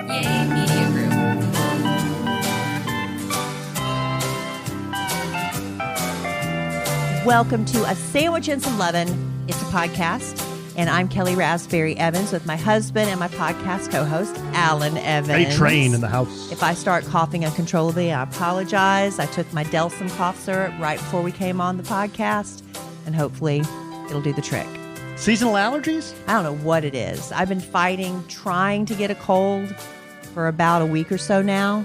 Yay Media Group. Welcome to A Sandwich and Some Lovin'. It's a podcast, and I'm Kelly Raspberry Evans with my husband and my podcast co-host, Alan Evans. A-Train in the house. If I start coughing uncontrollably, I apologize. I took my Delsum cough syrup right before we came on the podcast, and hopefully it'll do the trick. Seasonal allergies? I don't know what it is. I've been trying to get a cold for about a week or so now.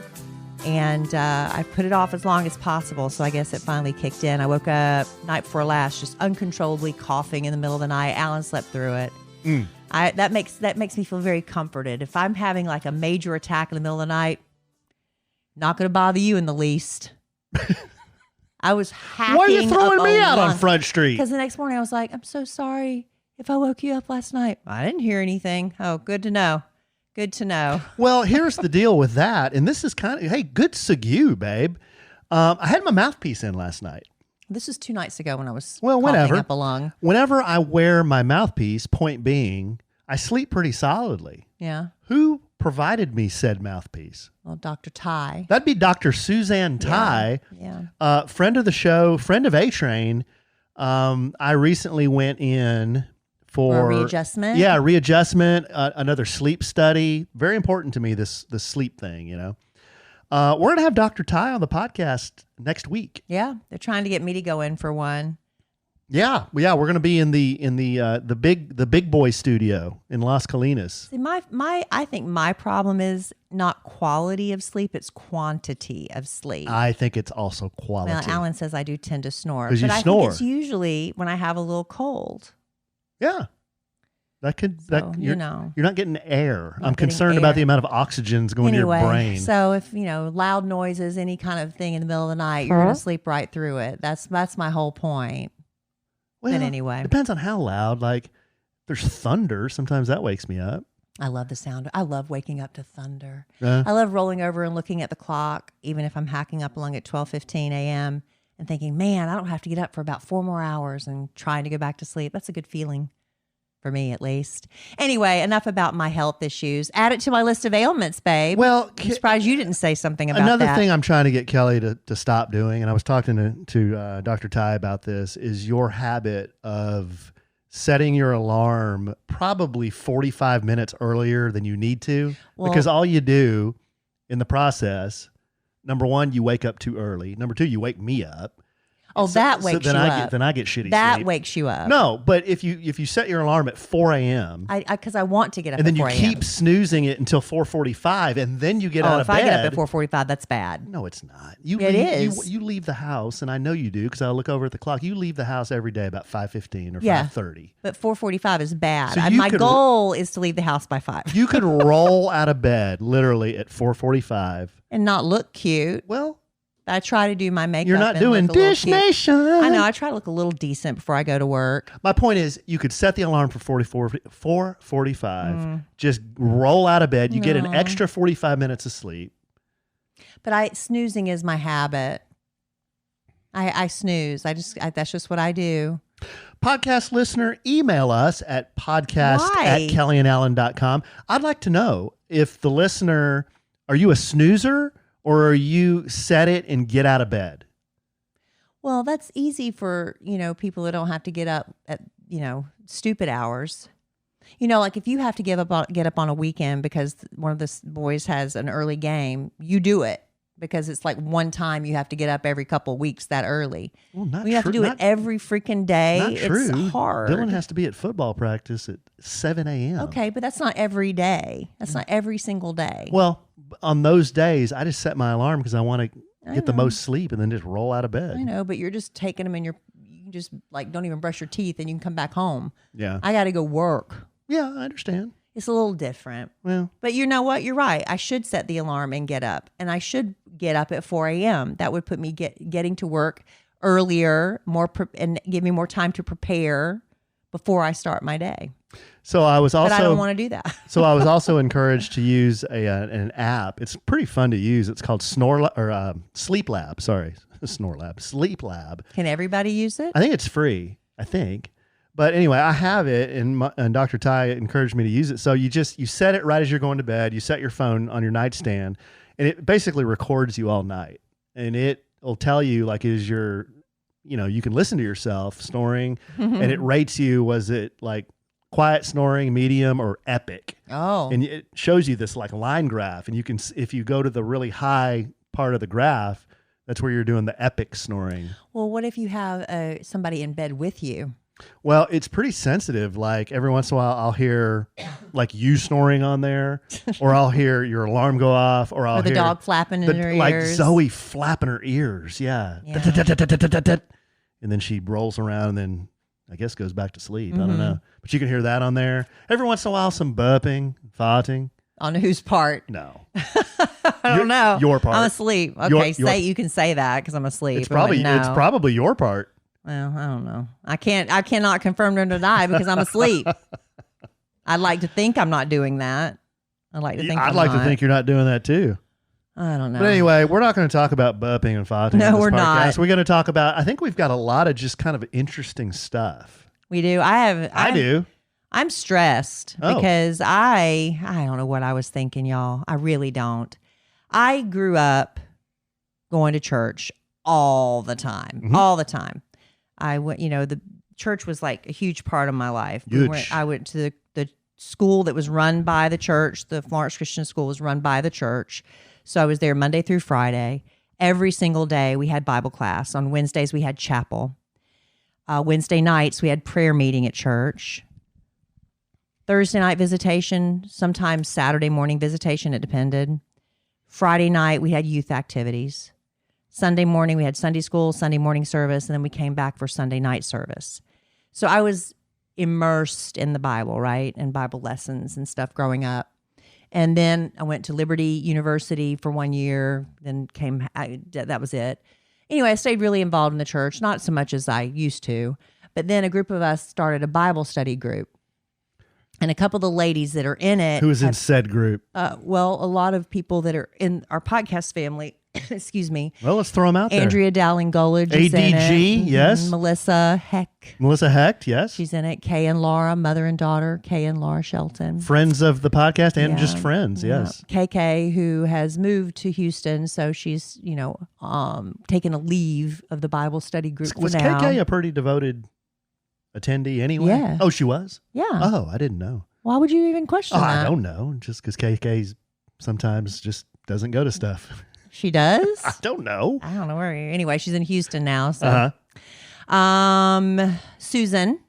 And I put it off as long as possible, so I guess it finally kicked in. I woke up night before last just uncontrollably coughing in the middle of the night. Alan slept through it. That makes me feel very comforted. If I'm having like a major attack in the middle of the night, not going to bother you in the least. I was hacking. Why are you throwing me out lung. on Front Street? Because the next morning I was like, I'm so sorry if I woke you up last night. I didn't hear anything. Oh, good to know. Good to know. Well, here's the deal with that. And this is kind of, hey, good to you, babe. I had my mouthpiece in last night. This was 2 nights ago when I was whenever. up a lung. Whenever I wear my mouthpiece, point being, I sleep pretty solidly. Yeah. Who provided me said mouthpiece? Well, Dr. Ty. That'd be Dr. Suzanne Ty, Yeah. friend of the show, friend of A-Train. I recently went in for readjustment. Yeah, readjustment, another sleep study. Very important to me, this sleep thing, you know. We're going to have Dr. Ty on the podcast next week. Yeah, they're trying to get me to go in for one. Yeah, we're going to be in the big boy studio in Las Colinas. See, I think my problem is not quality of sleep, it's quantity of sleep. I think it's also quality. Well, Alan says I do tend to snore. 'Cause you but I snore. think it's usually when I have a little cold. Yeah. You're not getting air. I'm concerned about the amount of oxygen's going to your brain. So if, loud noises, any kind of thing in the middle of the night, you're going to sleep right through it. That's my whole point. Well, but anyway. Depends on how loud. Like, there's thunder. Sometimes that wakes me up. I love the sound. I love waking up to thunder. I love rolling over and looking at the clock, even if I'm hacking up along at 12:15 a.m. and thinking, man, I don't have to get up for about 4 more hours and trying to go back to sleep. That's a good feeling. For me, at least. Anyway, enough about my health issues. Add it to my list of ailments, babe. Well, I'm surprised you didn't say something about another that. thing I'm trying to get Kelly to stop doing, and I was talking to Dr. Ty about this, is your habit of setting your alarm probably 45 minutes earlier than you need to. Because all you do in the process, number one, you wake up too early. Number two, you wake me up. Oh, that wakes you up. Then I get shitty sleep. That wakes you up. No, but if you set your alarm at 4 a.m. Because I want to get up and then at 4 you a.m. keep snoozing it until 4:45, and then you get out of bed. If I get up at 4:45, that's bad. No, it's not. It is. You leave the house, and I know you do because I look over at the clock. You leave the house every day about 5:15 or 5:30. But 4:45 is bad. So My goal is to leave the house by 5. You could roll out of bed literally at 4:45 and not look cute. Well, I try to do my makeup. You're not doing Dish Nation. I know. I try to look a little decent before I go to work. My point is, you could set the alarm for 4:45. Just roll out of bed. You get an extra 45 minutes of sleep. But snoozing is my habit. I snooze. That's just what I do. Podcast listener, email us at podcast@kellyandallen.com. I'd like to know if the listener, are you a snoozer? Or are you set it and get out of bed? Well, that's easy for, people that don't have to get up at, stupid hours. Like if you have to get up on a weekend because one of the boys has an early game, you do it because it's like one time you have to get up every couple of weeks that early. Well, not you have to do it every freaking day. Not true. It's hard. Dylan has to be at football practice at 7 a.m. Okay, but that's not every day. That's not every single day. Well, on those days, I just set my alarm because I want to get the most sleep and then just roll out of bed. I know, but you're just taking them and you can just don't even brush your teeth and you can come back home. Yeah. I got to go work. Yeah, I understand. It's a little different. Well, but you know what? You're right. I should set the alarm and get up. And I should get up at 4 a.m. That would put me getting to work earlier, and give me more time to prepare before I start my day. So I was also, but I don't want to do that. So I was also encouraged to use an app. It's pretty fun to use. It's called Sleep Lab. Sorry, Snore Lab. Sleep Lab. Can everybody use it? I think it's free. But But anyway, I have it, and Dr. Ty encouraged me to use it. So you set it right as you're going to bed. You set your phone on your nightstand, and it basically records you all night. And it will tell you, like, you can listen to yourself snoring, and it rates you, was it like quiet snoring, medium, or epic? Oh. And it shows you this like line graph, and you can, if you go to the really high part of the graph, that's where you're doing the epic snoring. Well, what if you have somebody in bed with you? Well, it's pretty sensitive. Like every once in a while, I'll hear like you snoring on there, or I'll hear your alarm go off, or I'll the hear dog flapping in her like ears. Zoe flapping her ears. Yeah. And then she rolls around and then I guess goes back to sleep. I don't know. But you can hear that on there. Every once in a while, some burping, farting. On whose part? No. I don't know. Your part. I'm asleep. Okay, Your- you can say that because I'm asleep. It's probably your part. Well, I don't know. I cannot confirm nor deny because I'm asleep. I'd like to think I'm not doing that. I'd like to think you're not doing that too. I don't know. But anyway, we're not going to talk about burping and farting. No, on this we're podcast. not. We're going to talk about, I think we've got a lot of just kind of interesting stuff. We do. I do. I'm stressed because I don't know what I was thinking, y'all. I really don't. I grew up going to church all the time. All the time. I went, the church was like a huge part of my life. I went to the school that was run by the church. The Florence Christian School was run by the church. So I was there Monday through Friday. Every single day we had Bible class. On Wednesdays we had chapel. Wednesday nights we had prayer meeting at church. Thursday night visitation, sometimes Saturday morning visitation, it depended. Friday night we had youth activities. Sunday morning, we had Sunday school, Sunday morning service, and then we came back for Sunday night service. So I was immersed in the Bible, right? And Bible lessons and stuff growing up. And then I went to Liberty University for 1 year, then that was it. Anyway, I stayed really involved in the church, not so much as I used to. But then a group of us started a Bible study group. And a couple of the ladies that are in it. Who is in said group? Well, a lot of people that are in our podcast family. Excuse me. Well, let's throw them out there. Andrea Dowling-Gullidge is in it. ADG, yes. Melissa Heck. Melissa Hecht, yes. She's in it. Kay and Laura, mother and daughter. Kay and Laura Shelton. Friends of the podcast and just friends, yes. KK, who has moved to Houston, so she's, taken a leave of the Bible study group Was for now. KK a pretty devoted attendee anyway? Yeah. Oh, she was? Yeah. Oh, I didn't know. Why would you even question that? I don't know. Just because KK sometimes just doesn't go to stuff. She does? I don't know. I don't know where. Anyway, she's in Houston now. So, Susan,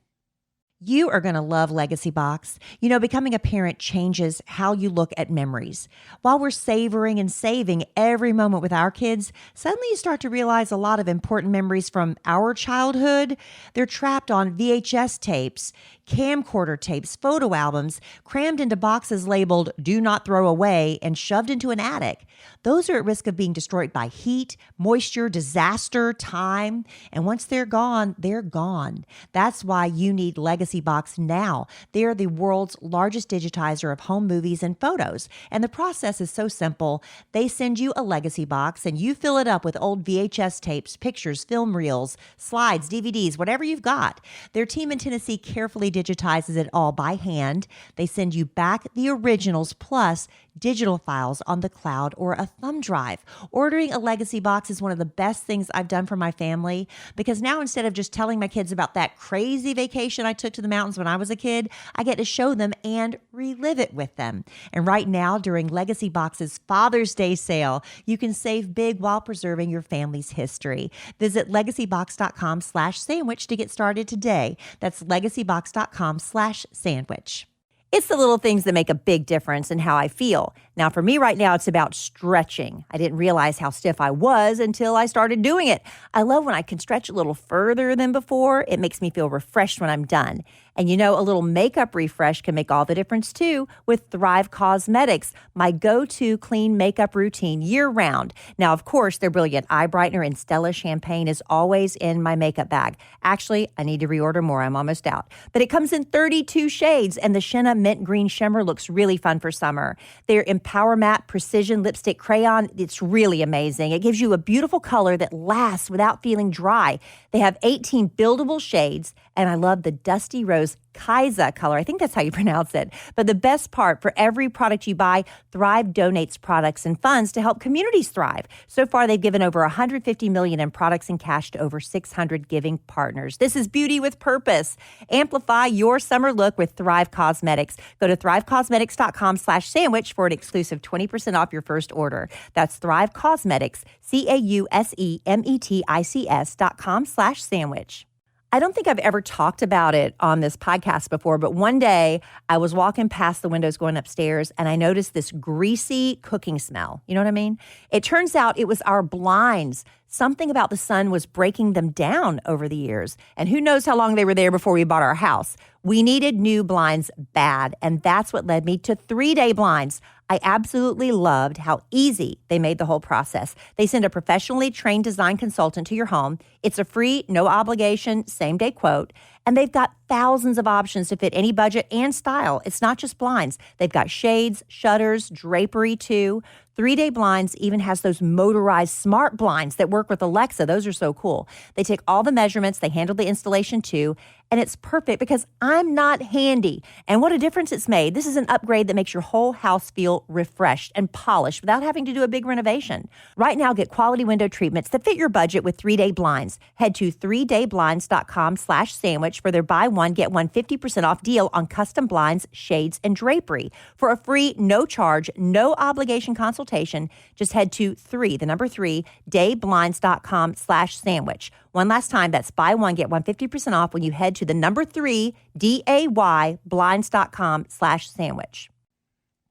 you are going to love Legacy Box. Becoming a parent changes how you look at memories. While we're savoring and saving every moment with our kids, suddenly you start to realize a lot of important memories from our childhood. They're trapped on VHS tapes, camcorder tapes, photo albums, crammed into boxes labeled "Do Not Throw Away" and shoved into an attic. Those are at risk of being destroyed by heat, moisture, disaster, time. And once they're gone, they're gone. That's why you need Legacy Box now. They're the world's largest digitizer of home movies and photos. And the process is so simple. They send you a Legacy Box and you fill it up with old VHS tapes, pictures, film reels, slides, DVDs, whatever you've got. Their team in Tennessee carefully digitizes it all by hand. They send you back the originals plus digital files on the cloud or a thumb drive. Ordering a Legacy Box is one of the best things I've done for my family because now instead of just telling my kids about that crazy vacation I took to the mountains when I was a kid, I get to show them and relive it with them. And right now, during Legacy Box's Father's Day sale, you can save big while preserving your family's history. Visit legacybox.com/sandwich to get started today. That's legacybox.com/sandwich. It's the little things that make a big difference in how I feel. Now, for me right now, it's about stretching. I didn't realize how stiff I was until I started doing it. I love when I can stretch a little further than before. It makes me feel refreshed when I'm done. And a little makeup refresh can make all the difference too with Thrive Cosmetics, my go-to clean makeup routine year-round. Now, of course, their brilliant eye brightener and Stella champagne is always in my makeup bag. Actually, I need to reorder more. I'm almost out. But it comes in 32 shades, and the Shenna Mint Green Shimmer looks really fun for summer. Their Power Matte Precision Lipstick Crayon. It's really amazing. It gives you a beautiful color that lasts without feeling dry. They have 18 buildable shades, and I love the Dusty Rose Kaisa color. I think that's how you pronounce it. But the best part, for every product you buy, Thrive donates products and funds to help communities thrive. So far, they've given over $150 million in products and cash to over 600 giving partners. This is beauty with purpose. Amplify your summer look with Thrive Cosmetics. Go to thrivecosmetics.com/sandwich for an exclusive 20% off your first order. That's Thrive Cosmetics, CAUSEMETICS.com/sandwich. I don't think I've ever talked about it on this podcast before, but one day I was walking past the windows going upstairs and I noticed this greasy cooking smell. You know what I mean? It turns out it was our blinds. Something about the sun was breaking them down over the years. And who knows how long they were there before we bought our house. We needed new blinds bad, and that's what led me to 3-Day Blinds. I absolutely loved how easy they made the whole process. They send a professionally trained design consultant to your home. It's a free, no obligation, same-day quote. And they've got thousands of options to fit any budget and style. It's not just blinds. They've got shades, shutters, drapery too. 3-Day Blinds even has those motorized smart blinds that work with Alexa. Those are so cool. They take all the measurements. They handle the installation too. And it's perfect because I'm not handy. And what a difference it's made. This is an upgrade that makes your whole house feel refreshed and polished without having to do a big renovation. Right now, get quality window treatments that fit your budget with 3-Day Blinds. Head to 3dayblinds.com/sandwich for their buy one, get one 50% off deal on custom blinds, shades, and drapery. For a free, no charge, no obligation consultation, just head to dayblinds.com/sandwich. One last time, that's buy one, get one 50% off when you head to the 3 dayblinds.com/sandwich.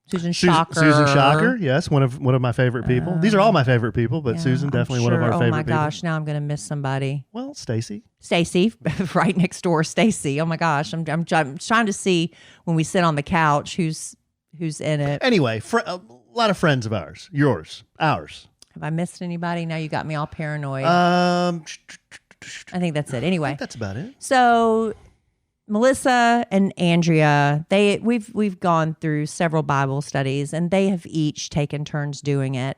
Susan Shocker. Susan Shocker, yes, one of my favorite people. These are all my favorite people, but Yeah, Susan definitely one of our favorite people. Oh my gosh, now I'm going to miss somebody. Well, Stacy, right next door, Stacy. Oh my gosh, I'm trying to see when we sit on the couch who's in it. Anyway, a lot of friends of ours, ours. Have I missed anybody? Now you got me all paranoid. I think that's it. Anyway, that's about it. So Melissa and Andrea, we've gone through several Bible studies, and they have each taken turns doing it.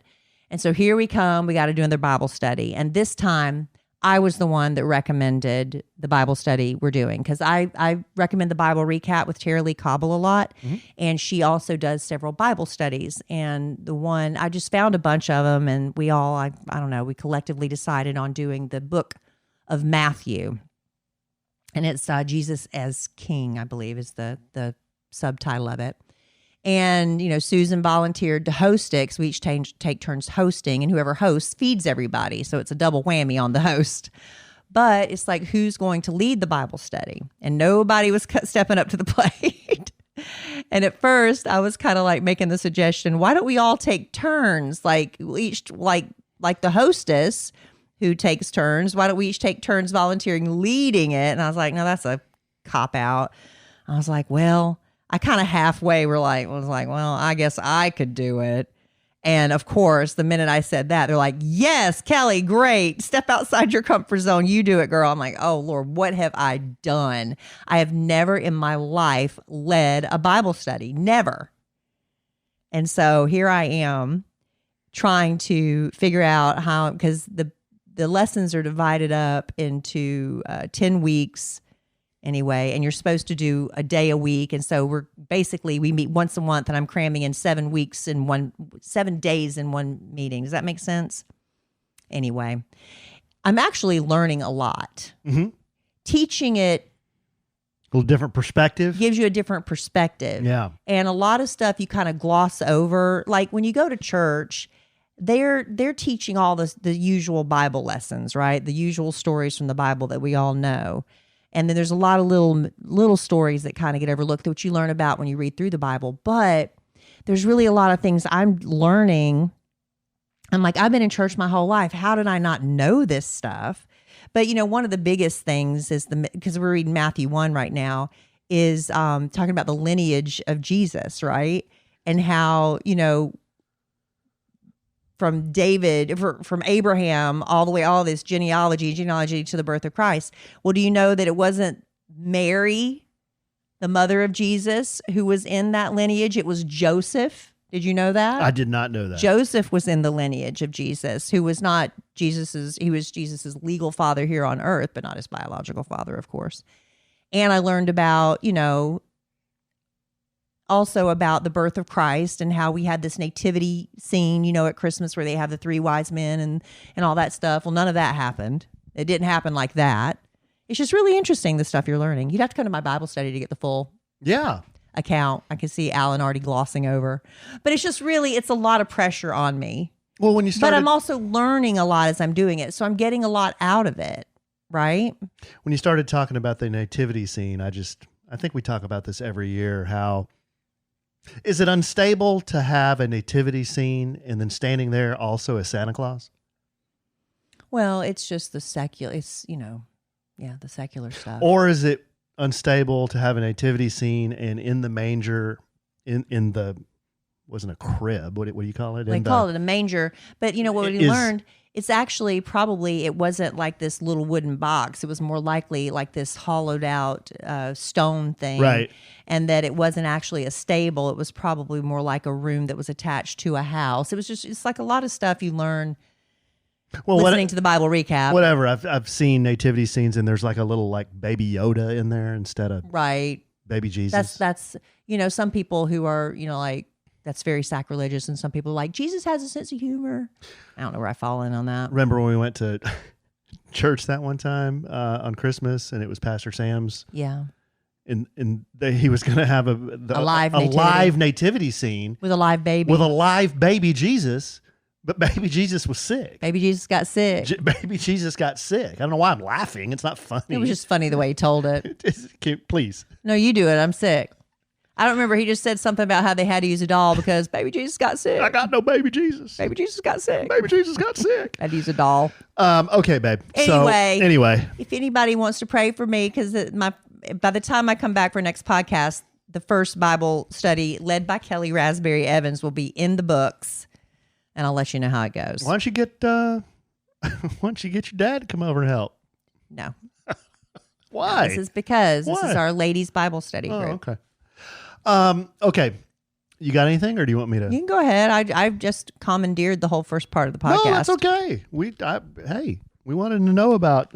And so here we come. We got to do another Bible study, and this time I was the one that recommended the Bible study we're doing, because I recommend the Bible Recap with Tara Lee Cobble a lot, and she also does several Bible studies. And the one, I just found a bunch of them, and we all, I don't know, we collectively decided on doing the book of Matthew, and it's Jesus as King, I believe, is the subtitle of it. And, Susan volunteered to host it, because we each take turns hosting, and whoever hosts feeds everybody. So it's a double whammy on the host. But it's like, who's going to lead the Bible study? And nobody was stepping up to the plate. And at first, I was kind of like making the suggestion, why don't we all take turns? Like each, like the hostess who takes turns, why don't we each take turns volunteering leading it? And I was like, no, that's a cop out. I was like, well, I kind of halfway was like, well, I guess I could do it. And of course, the minute I said that, they're like, yes, Kelly, great. Step outside your comfort zone. You do it, girl. I'm like, oh, Lord, what have I done? I have never in my life led a Bible study. Never. And so here I am trying to figure out how, because the lessons are divided up into 10 weeks anyway, and you're supposed to do a day a week. And so we meet once a month, and I'm cramming in 7 days in one meeting. Does that make sense? Anyway, I'm actually learning a lot. Mm-hmm. Teaching it, a little different perspective, gives you a different perspective. Yeah. And a lot of stuff you kind of gloss over. Like when you go to church, they're teaching all the usual Bible lessons, right? The usual stories from the Bible that we all know. And then there's a lot of little stories that kind of get overlooked, which you learn about when you read through the Bible. But there's really a lot of things I'm learning. I'm like, I've been in church my whole life. How did I not know this stuff? But, one of the biggest things is because we're reading Matthew 1 right now, is talking about the lineage of Jesus, right? And how, from David, from Abraham, all the way, all this genealogy to the birth of Christ. Well, do you know that it wasn't Mary, the mother of Jesus, who was in that lineage? It was Joseph. Did you know that? I did not know that. Joseph was in the lineage of Jesus, who was not Jesus's. He was Jesus's legal father here on earth, but not his biological father, of course. And I learned about, also about the birth of Christ and how we had this nativity scene, at Christmas where they have the three wise men and all that stuff. Well, none of that happened. It didn't happen like that. It's just really interesting, the stuff you're learning. You'd have to come to my Bible study to get the full account. I can see Alan already glossing over. But it's just really, it's a lot of pressure on me. Well, when you started, but I'm also learning a lot as I'm doing it. So I'm getting a lot out of it, right? When you started talking about the nativity scene, I think we talk about this every year. How is it unstable to have a nativity scene and then standing there also as Santa Claus? Well, it's just the secular, the secular stuff. Or is it unstable to have a nativity scene and in the manger, in the, wasn't a crib, what do you call it? They call it a manger. But what we learned, it's actually it wasn't like this little wooden box. It was more likely like this hollowed out stone thing. Right. And that it wasn't actually a stable. It was probably more like a room that was attached to a house. It's like a lot of stuff you learn listening to the Bible recap. Whatever. I've seen nativity scenes and there's like a little like baby Yoda in there instead of baby Jesus. That's some people who are, like, that's very sacrilegious, and some people are like, Jesus has a sense of humor. I don't know where I fall in on that. Remember when we went to church that one time on Christmas and it was Pastor Sam's? Yeah. And he was going to have a live nativity scene. With a live baby. With a live baby Jesus, but baby Jesus was sick. Baby Jesus got sick. Baby Jesus got sick. I don't know why I'm laughing. It's not funny. It was just funny the way he told it. Please. No, you do it. I'm sick. I don't remember. He just said something about how they had to use a doll because baby Jesus got sick. I got no baby Jesus. Baby Jesus got sick. Baby Jesus got sick. I had to use a doll. Okay, babe. Anyway, if anybody wants to pray for me, because by the time I come back for next podcast, the first Bible study led by Kelly Raspberry Evans will be in the books, and I'll let you know how it goes. Why don't you get your dad to come over and help? No. Why? This is because this is our ladies' Bible study group. Okay. Okay. You got anything, or do you want me to? You can go ahead. I've just commandeered the whole first part of the podcast. No, that's okay. We wanted to know about.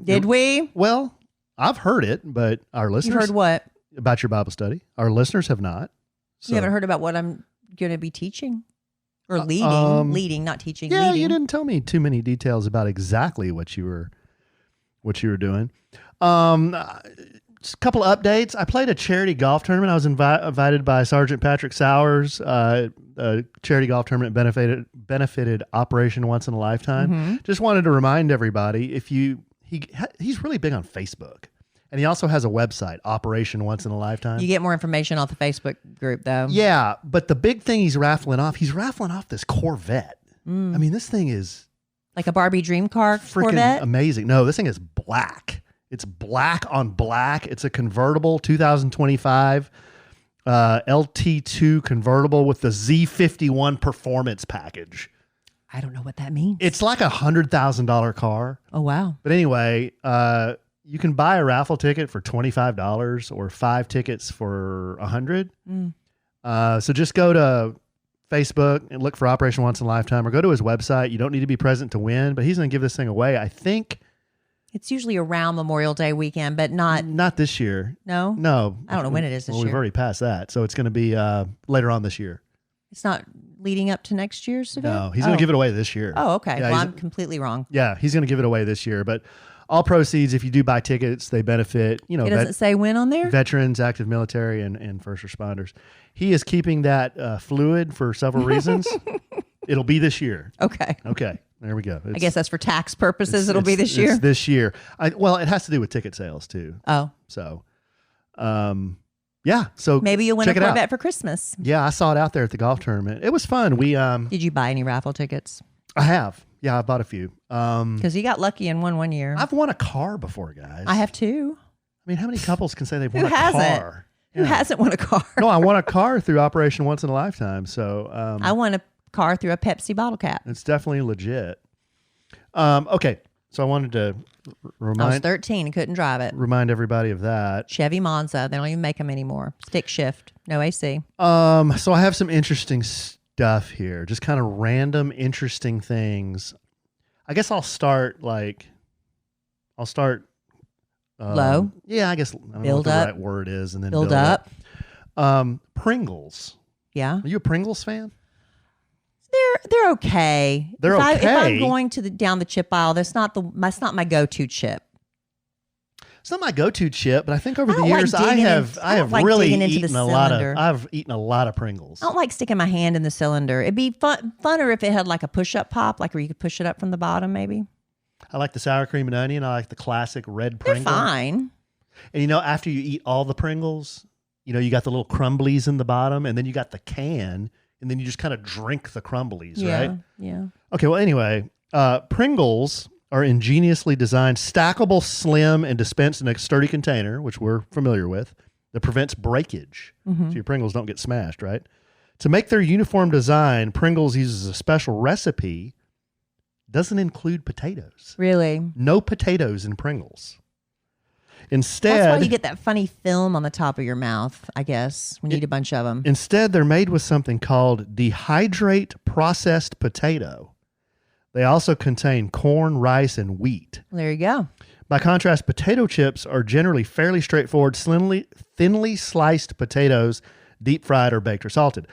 Did we? Well, I've heard it, but our listeners. You heard what? About your Bible study. Our listeners have not. So. You haven't heard about what I'm going to be teaching or leading? Leading, not teaching. Yeah, leading. You didn't tell me too many details about exactly what you were doing. Just a couple of updates. I played a charity golf tournament. I was invited by Sergeant Patrick Sowers. A charity golf tournament benefited Operation Once in a Lifetime. Mm-hmm. Just wanted to remind everybody, he's really big on Facebook, and he also has a website, Operation Once in a Lifetime. You get more information off the Facebook group, though. Yeah, but the big thing he's raffling off this Corvette. I mean, this thing is like a Barbie dream car Corvette. Amazing. No, this thing is black. It's black on black. It's a convertible 2025 LT2 convertible with the Z51 performance package. I don't know what that means. It's like $100,000 car. Oh, wow. But anyway, you can buy a raffle ticket for $25 or 5 tickets for $100. So just go to Facebook and look for Operation Once in a Lifetime, or go to his website. You don't need to be present to win, but he's going to give this thing away. I think it's usually around Memorial Day weekend, but not this year. No? No. I don't know when it is this year. We've already passed that. So it's going to be later on this year. It's not leading up to next year's event? No, he's going to give it away this year. Oh, okay. Yeah, well, I'm completely wrong. Yeah, he's going to give it away this year. But all proceeds, if you do buy tickets, they benefit, It doesn't say when on there? Veterans, active military, and first responders. He is keeping that fluid for several reasons. It'll be this year. Okay. There we go. I guess that's for tax purposes. It'll be this year. It's this year. Well, it has to do with ticket sales too. Oh. So, yeah. So maybe you'll win a Corvette for Christmas. Yeah, I saw it out there at the golf tournament. It was fun. Did you buy any raffle tickets? I have. Yeah, I bought a few. Because you got lucky and won one year. I've won a car before, guys. I have too. I mean, how many couples can say they've won a car? Who hasn't won a car? No, I won a car through Operation Once in a Lifetime. So I won a car through a Pepsi bottle cap. It's definitely legit. Okay, so I wanted to remind. I was 13 and couldn't drive it. Remind everybody of that. Chevy Monza. They don't even make them anymore. Stick shift. No AC. So I have some interesting stuff here. Just kind of random, interesting things. I guess I'll start Low. Yeah, I guess I don't know Build what the up. right word is, and then Build up. Pringles. Yeah. Are you a Pringles fan? They're okay. They're if okay. If I'm going down the chip aisle, that's not my go-to chip. It's not my go-to chip, but I think over I the don't like years digging I have like really digging into the eaten a lot of. cylinder. I've eaten a lot of Pringles. I don't like sticking my hand in the cylinder. It'd be funner if it had like a push-up pop, like where you could push it up from the bottom, maybe. I like the sour cream and onion. I like the classic red They're Pringle. fine. And after you eat all the Pringles, you got the little crumblies in the bottom, and then you got the can, and then you just kind of drink the crumblies, right? Yeah. Okay, well, anyway, Pringles are ingeniously designed, stackable, slim, and dispensed in a sturdy container, which we're familiar with, that prevents breakage. So your Pringles don't get smashed, right? To make their uniform design, Pringles uses a special recipe. Doesn't include potatoes. Really? No potatoes in Pringles. Instead, That's why you get that funny film on the top of your mouth, I guess, when you eat a bunch of them. Instead, they're made with something called dehydrate processed potato. They also contain corn, rice, and wheat. Well, there you go. By contrast, potato chips are generally fairly straightforward, thinly sliced potatoes, deep fried or baked or salted.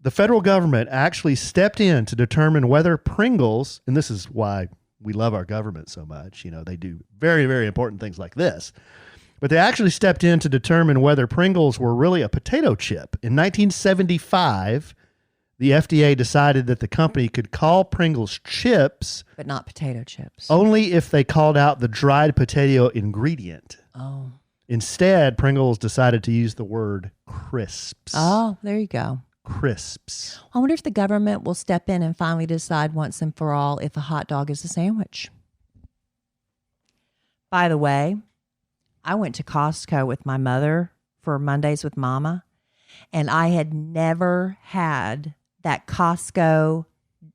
The federal government actually stepped in to determine whether Pringles, and this is why we love our government so much, they do very, very important things like this. But they actually stepped in to determine whether Pringles were really a potato chip. In 1975, the FDA decided that the company could call Pringles chips, But not potato chips. only if they called out the dried potato ingredient. Oh. Instead, Pringles decided to use the word crisps. Oh, there you go. Crisps. I wonder if the government will step in and finally decide once and for all if a hot dog is a sandwich. By the way, I went to Costco with my mother for Mondays with Mama, and I had never had that Costco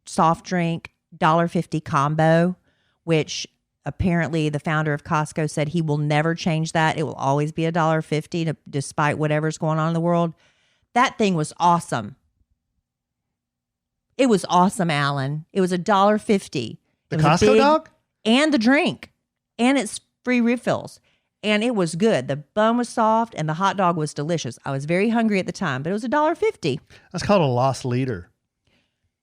soft drink $1.50 combo, which apparently the founder of Costco said he will never change that. It will always be $1.50 despite whatever's going on in the world. That thing was awesome. It was awesome, Alan. It was $1.50. The Costco dog? And the drink. And it's free refills. And it was good. The bun was soft and the hot dog was delicious. I was very hungry at the time, but it was $1.50. That's called a lost leader.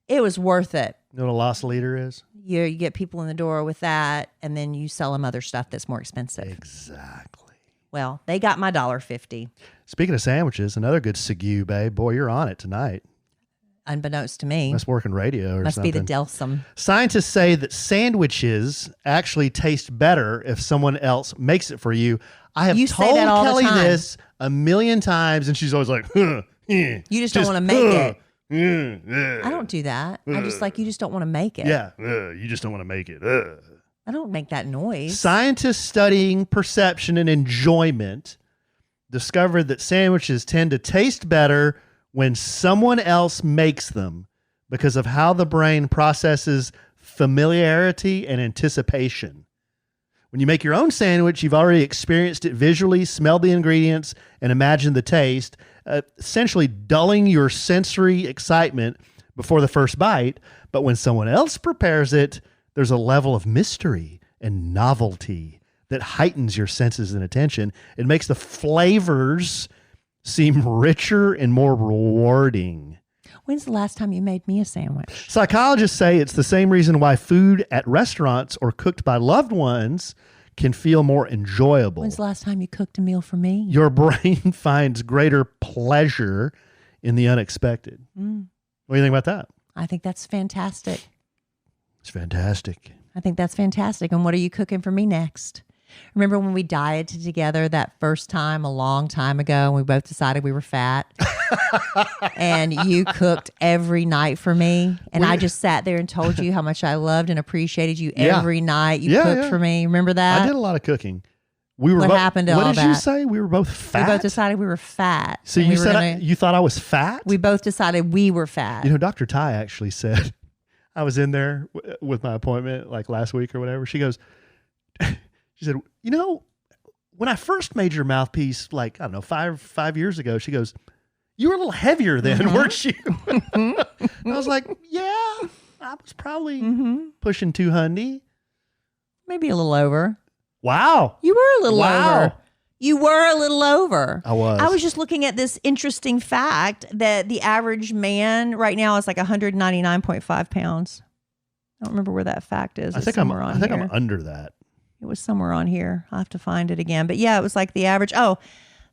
It was worth it. You know what a lost leader is? You get people in the door with that, and then you sell them other stuff that's more expensive. Exactly. Well, they got my $1.50. Speaking of sandwiches, another good segue, babe. Boy, you're on it tonight. Unbeknownst to me. Must work in radio or Must something. be the Delsum. Scientists say that sandwiches actually taste better if someone else makes it for you. I have You say told that all the Kelly time. this a million times, and she's always like, You just don't want to make it. I don't do that. I just you just don't want to make it. Yeah, you just don't want to make it. I don't make that noise. Scientists studying perception and enjoyment discovered that sandwiches tend to taste better when someone else makes them because of how the brain processes familiarity and anticipation. When you make your own sandwich, you've already experienced it visually, smelled the ingredients, and imagined the taste, essentially dulling your sensory excitement before the first bite. But when someone else prepares it, there's a level of mystery and novelty that heightens your senses and attention. It makes the flavors seem richer and more rewarding. When's the last time you made me a sandwich? Psychologists say it's the same reason why food at restaurants or cooked by loved ones can feel more enjoyable. When's the last time you cooked a meal for me? Your brain finds greater pleasure in the unexpected. What do you think about that? I think that's fantastic. It's fantastic. I think that's fantastic. And what are you cooking for me next? Remember when we dieted together that first time a long time ago and we both decided we were fat? And you cooked every night for me. And I just sat there and told you how much I loved and appreciated you every night you cooked for me. Remember that? I did a lot of cooking. We were What happened to all What did you that? say? We were both fat? We both decided we were fat. So And you we were said you thought I was fat? we both decided we were fat. You know, Dr. Ty actually said, I was in there with my appointment like last week or whatever. She goes, she said, you know, when I first made your mouthpiece, like, I don't know, five years ago, she goes, You were a little heavier then, weren't you? I was like, yeah, I was probably pushing 200. Maybe a little over. Wow. You were a little Wow. over. You were a little over. I was. I was just looking at this interesting fact that the average man right now is like 199.5 pounds. I don't remember where that fact is. I It's think somewhere on here. I'm under that. It was somewhere on here. I'll have to find it again. But yeah, it was like the average. Oh,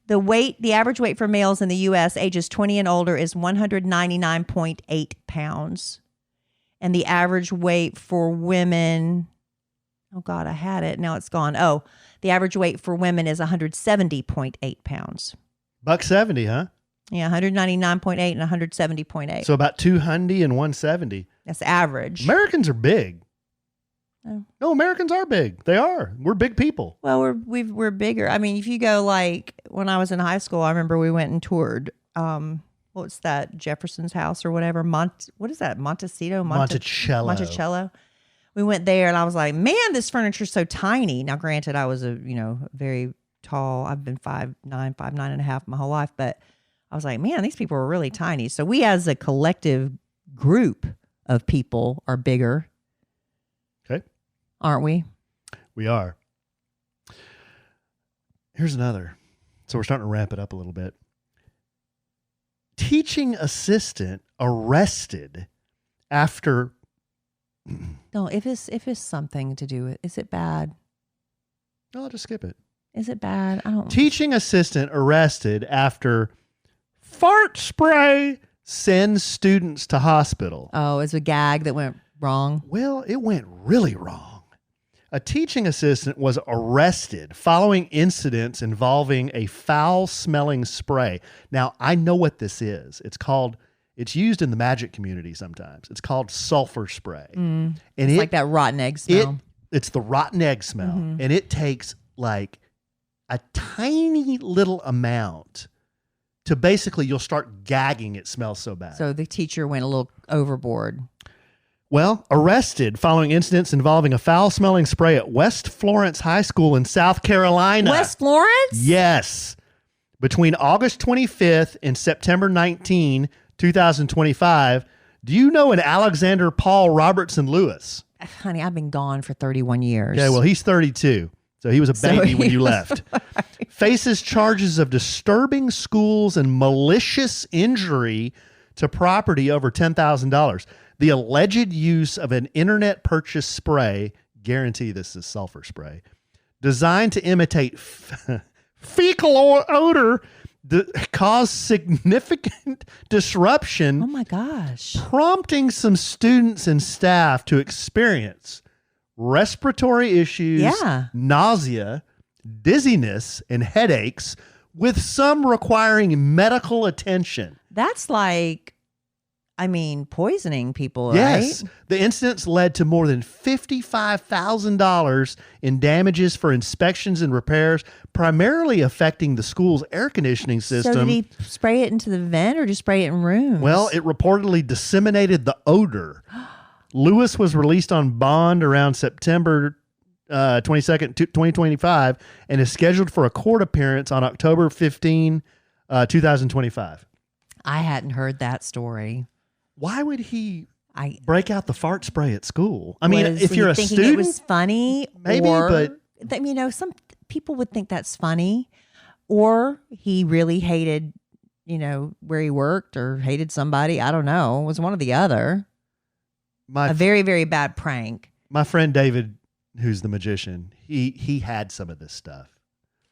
the average weight for males in the U.S. ages 20 and older is 199.8 pounds. And the average weight for women, oh God, I had it. Now it's gone. Oh, the average weight for women is 170.8 pounds. $170, huh? Yeah, 199.8 and 170.8. So about 200 and 170. That's average. Americans are big. Oh. No, Americans are big. They are. We're big people. Well, we're bigger. I mean, if you go like when I was in high school, I remember we went and toured. What's that? Jefferson's house or whatever. What is that? Monticello. Monticello. We went there, and I was like, "Man, this furniture's so tiny." Now, granted, I was very tall. I've been 5'9", 5'9.5" my whole life, but I was like, "Man, these people are really tiny." So we, as a collective group of people, are bigger. Okay. Aren't we? We are. Here's another. So we're starting to ramp it up a little bit. Teaching assistant arrested after. No, if it's something to do with, is it bad? No, I'll just skip it. Is it bad? I don't. Teaching assistant arrested after fart spray sends students to hospital. Oh, it's a gag that went wrong. Well, it went really wrong. A teaching assistant was arrested following incidents involving a foul-smelling spray. Now, I know what this is. It's used in the magic community sometimes. It's called sulfur spray. And It's like that rotten egg smell. It's the rotten egg smell. And it takes like a tiny little amount to basically, you'll start gagging. It smells so bad. So the teacher went a little overboard. Well, arrested following incidents involving a foul-smelling spray at West Florence High School in South Carolina. West Florence? Yes. Between August 25th and September 19, 2025, do you know an Alexander Paul Robertson Lewis? Honey, I've been gone for 31 years. Okay, well, he's 32. So he was a baby when you left. Faces charges of disturbing schools and malicious injury to property over $10,000. The alleged use of an internet purchase spray, guarantee this is sulfur spray, designed to imitate fecal odor caused significant disruption. Oh my gosh. Prompting some students and staff to experience respiratory issues, nausea, dizziness, and headaches, with some requiring medical attention. That's like, poisoning people, Yes. right? The incidents led to more than $55,000 in damages for inspections and repairs, primarily affecting the school's air conditioning system. So did he spray it into the vent or just spray it in rooms? Well, it reportedly disseminated the odor. Lewis was released on bond around September 22nd, 2025, and is scheduled for a court appearance on October 15, 2025. I hadn't heard that story. Why would he break out the fart spray at school? I mean, Was if you're he a thinking student, it was funny, maybe, but some people would think that's funny, or he really hated, where he worked, or hated somebody. I don't know. It was one or the other. A very, very bad prank. My friend David, who's the magician, he had some of this stuff.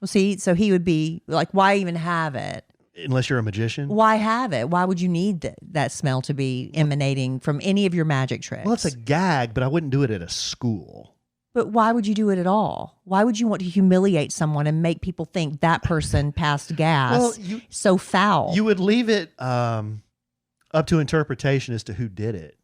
Well, see, so he would be like, why even have it? Unless you're a magician. Why have it? Why would you need that smell to be emanating from any of your magic tricks? Well, it's a gag, but I wouldn't do it at a school. But why would you do it at all? Why would you want to humiliate someone and make people think that person passed gas so foul? You would leave it up to interpretation as to who did it.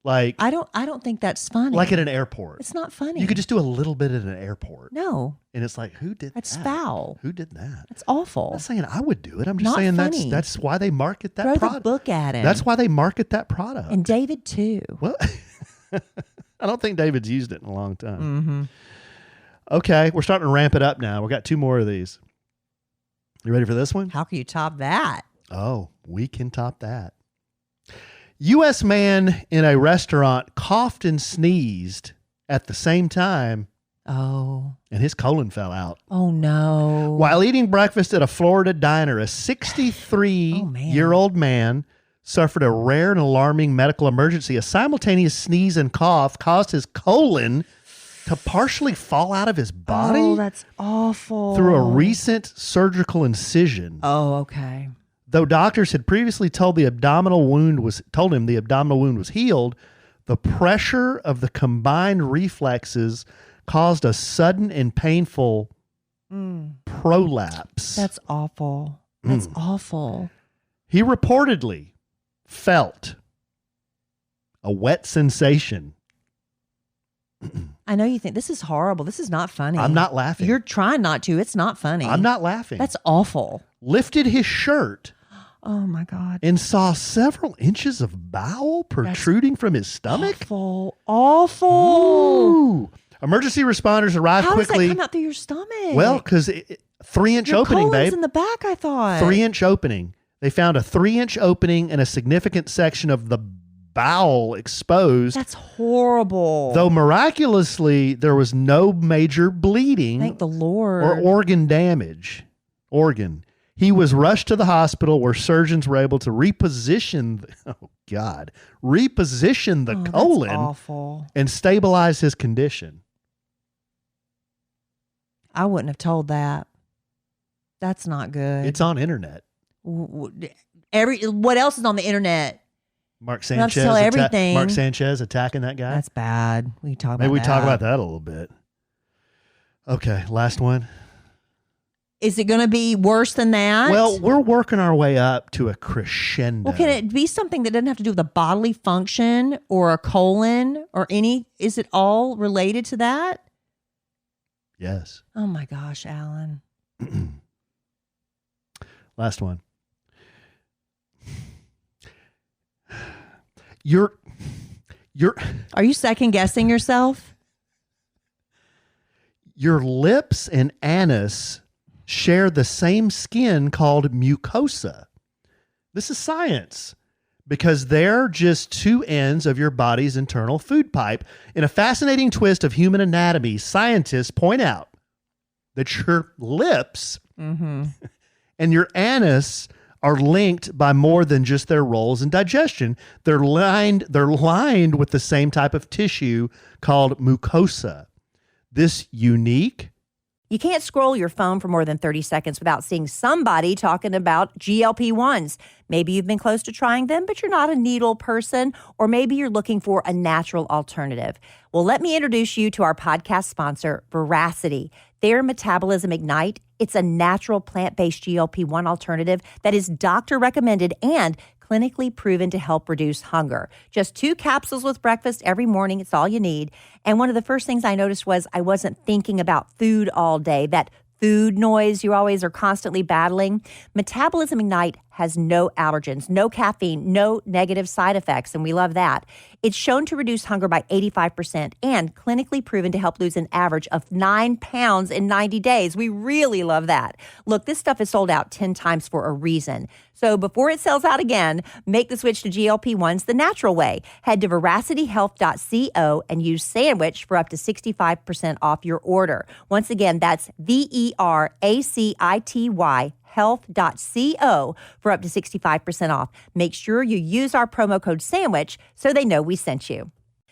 Like, I don't think that's funny. Like at an airport. It's not funny. You could just do a little bit at an airport. No. And it's like, who did that? That's foul. Who did that? That's awful. I'm not saying I would do it. I'm just Not saying funny. that's why they market that Throw product. the book at him. That's why they market that product. And David too. Well, I don't think David's used it in a long time. Mm-hmm. Okay, we're starting to ramp it up now. We got two more of these. You ready for this one? How can you top that? Oh, we can top that. U.S. man in a restaurant coughed and sneezed at the same time. Oh. And his colon fell out. Oh, no. While eating breakfast at a Florida diner, a 63-year-old man suffered a rare and alarming medical emergency. A simultaneous sneeze and cough caused his colon to partially fall out of his body. Oh, that's awful. Through a recent surgical incision. Oh, okay. Though doctors had previously told him the abdominal wound was healed, the pressure of the combined reflexes caused a sudden and painful prolapse. That's awful. That's awful. He reportedly felt a wet sensation. I know you think this is horrible. This is not funny. I'm not laughing. You're trying not to. It's not funny. I'm not laughing. That's awful. Lifted his shirt. Oh, my God. And saw several inches of bowel protruding from his stomach. Awful. Ooh. Emergency responders arrived How quickly. does that come out through your stomach? Well, because 3-inch your opening, colon's babe. in the back, I thought. 3-inch opening. They found a 3-inch opening and a significant section of the bowel exposed. That's horrible. Though miraculously, there was no major bleeding. Thank the Lord. Or organ damage. He was rushed to the hospital where surgeons were able to reposition the colon that's awful. and stabilize his condition. I wouldn't have told that. That's not good. It's on internet. What else is on the internet? Mark You have to Sanchez. tell everything. Mark Sanchez attacking that guy. That's bad. We talk about Maybe we that. talk about that a little bit. Okay, last one. Is it going to be worse than that? Well, we're working our way up to a crescendo. Well, can it be something that doesn't have to do with a bodily function or a colon or any? Is it all related to that? Yes. Oh my gosh, Alan. Last one. You're Are you second guessing yourself? Your lips and anus share the same skin called mucosa. This is science because they're just two ends of your body's internal food pipe. In a fascinating twist of human anatomy, scientists point out that your lips and your anus are linked by more than just their roles in digestion. They're lined with the same type of tissue called mucosa. This unique. You can't scroll your phone for more than 30 seconds without seeing somebody talking about GLP-1s. Maybe you've been close to trying them, but you're not a needle person, or maybe you're looking for a natural alternative. Well, let me introduce you to our podcast sponsor, Veracity. Their Metabolism Ignite, it's a natural plant-based GLP-1 alternative that is doctor recommended and clinically proven to help reduce hunger. Just 2 capsules with breakfast every morning. It's all you need. And one of the first things I noticed was I wasn't thinking about food all day, that food noise you always are constantly battling. Metabolism Ignite has no allergens, no caffeine, no negative side effects, and we love that. It's shown to reduce hunger by 85% and clinically proven to help lose an average of 9 pounds in 90 days. We really love that. Look, this stuff is sold out 10 times for a reason. So before it sells out again, make the switch to GLP-1s the natural way. Head to veracityhealth.co and use sandwich for up to 65% off your order. Once again, that's VERACITY health.co for up to 65% off. Make sure you use our promo code SANDWICH so they know we sent you.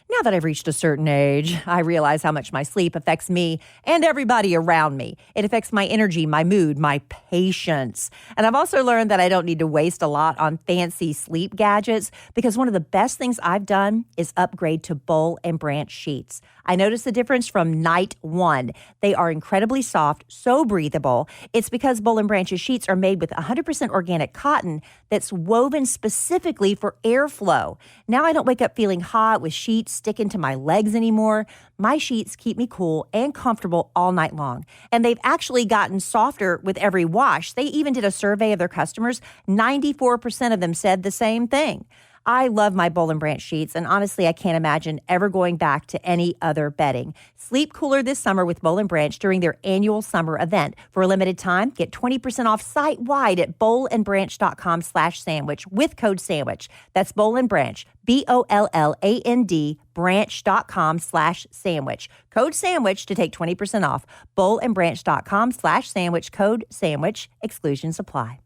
Now that I've reached a certain age, I realize how much my sleep affects me and everybody around me. It affects my energy, my mood, my patience. And I've also learned that I don't need to waste a lot on fancy sleep gadgets because one of the best things I've done is upgrade to Boll and Branch sheets. I noticed the difference from night one. They are incredibly soft, so breathable. It's because Boll and Branch's sheets are made with 100% organic cotton that's woven specifically for airflow. Now I don't wake up feeling hot with sheets sticking to my legs anymore. My sheets keep me cool and comfortable all night long. And they've actually gotten softer with every wash. They even did a survey of their customers. 94% of them said the same thing. I love my Boll and Branch sheets, and honestly, I can't imagine ever going back to any other bedding. Sleep cooler this summer with Boll and Branch during their annual summer event. For a limited time, get 20% off site-wide at bollandbranch.com/sandwich with code SANDWICH. That's Boll and Branch, BOLLAND, branch.com/sandwich. Code SANDWICH to take 20% off. bollandbranch.com/sandwich, code SANDWICH. Exclusions apply.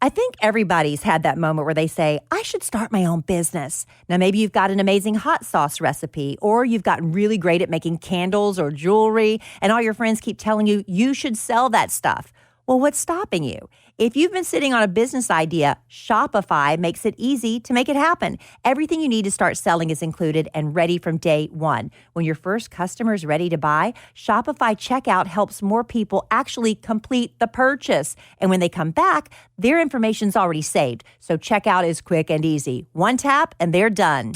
I think everybody's had that moment where they say, I should start my own business. Now, maybe you've got an amazing hot sauce recipe, or you've gotten really great at making candles or jewelry, and all your friends keep telling you you should sell that stuff. Well, what's stopping you? If you've been sitting on a business idea, Shopify makes it easy to make it happen. Everything you need to start selling is included and ready from day one. When your first customer is ready to buy, Shopify checkout helps more people actually complete the purchase. And when they come back, their information's already saved. So checkout is quick and easy. One tap and they're done.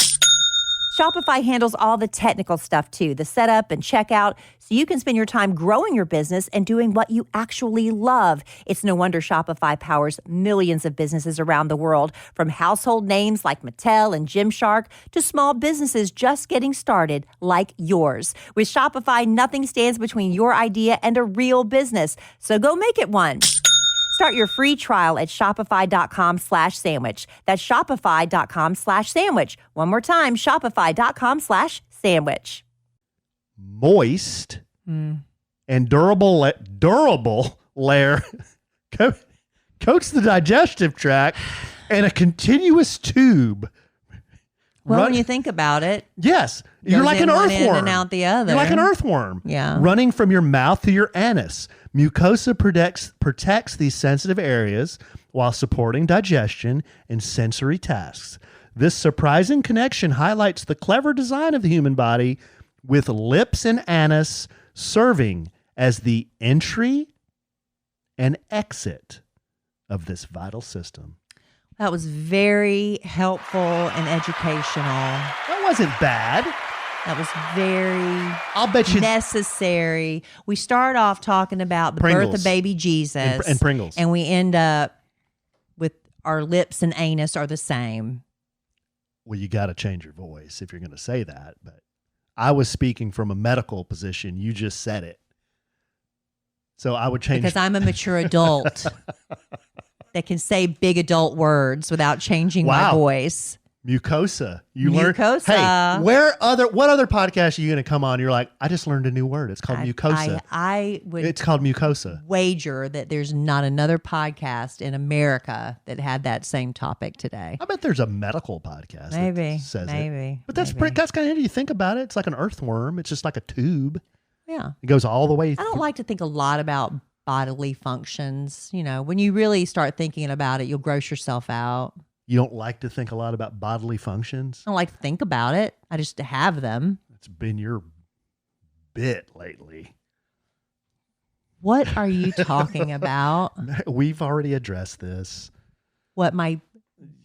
Shopify handles all the technical stuff too, the setup and checkout, so you can spend your time growing your business and doing what you actually love. It's no wonder Shopify powers millions of businesses around the world, from household names like Mattel and Gymshark to small businesses just getting started like yours. With Shopify, nothing stands between your idea and a real business, so go make it one. Start your free trial at shopify.com/sandwich. That's shopify.com/sandwich. One more time, shopify.com/sandwich. Moist and durable layer coats the digestive tract, and a continuous tube. Well, when you think about it, yes, you're like an one earthworm. end and out the other. You're like an earthworm. Yeah. Running from your mouth to your anus. Mucosa protects these sensitive areas while supporting digestion and sensory tasks. This surprising connection highlights the clever design of the human body, with lips and anus serving as the entry and exit of this vital system. That was very helpful and educational. That wasn't bad. That was very I'll bet you necessary. We start off talking about the Pringles. birth of baby Jesus and Pringles. and we end up with our lips and anus are the same. Well, you got to change your voice if you're going to say that. But I was speaking from a medical position. You just said it. So I would change. Because I'm a mature adult that can say big adult words without changing my voice. Mucosa. You learned. Mucosa. Hey, what other podcast are you going to come on? You're like, I just learned a new word. It's called mucosa. I would. It's called mucosa. Wager that there's not another podcast in America that had that same topic today. I bet there's a medical podcast. Maybe. That says Maybe. it. But that's kind of interesting. You think about it. It's like an earthworm. It's just like a tube. Yeah. It goes all the way. I don't like to think a lot about bodily functions. You know, when you really start thinking about it, you'll gross yourself out. You don't like to think a lot about bodily functions? I don't like to think about it. I just have them. It's been your bit lately. What are you talking about? We've already addressed this. What, my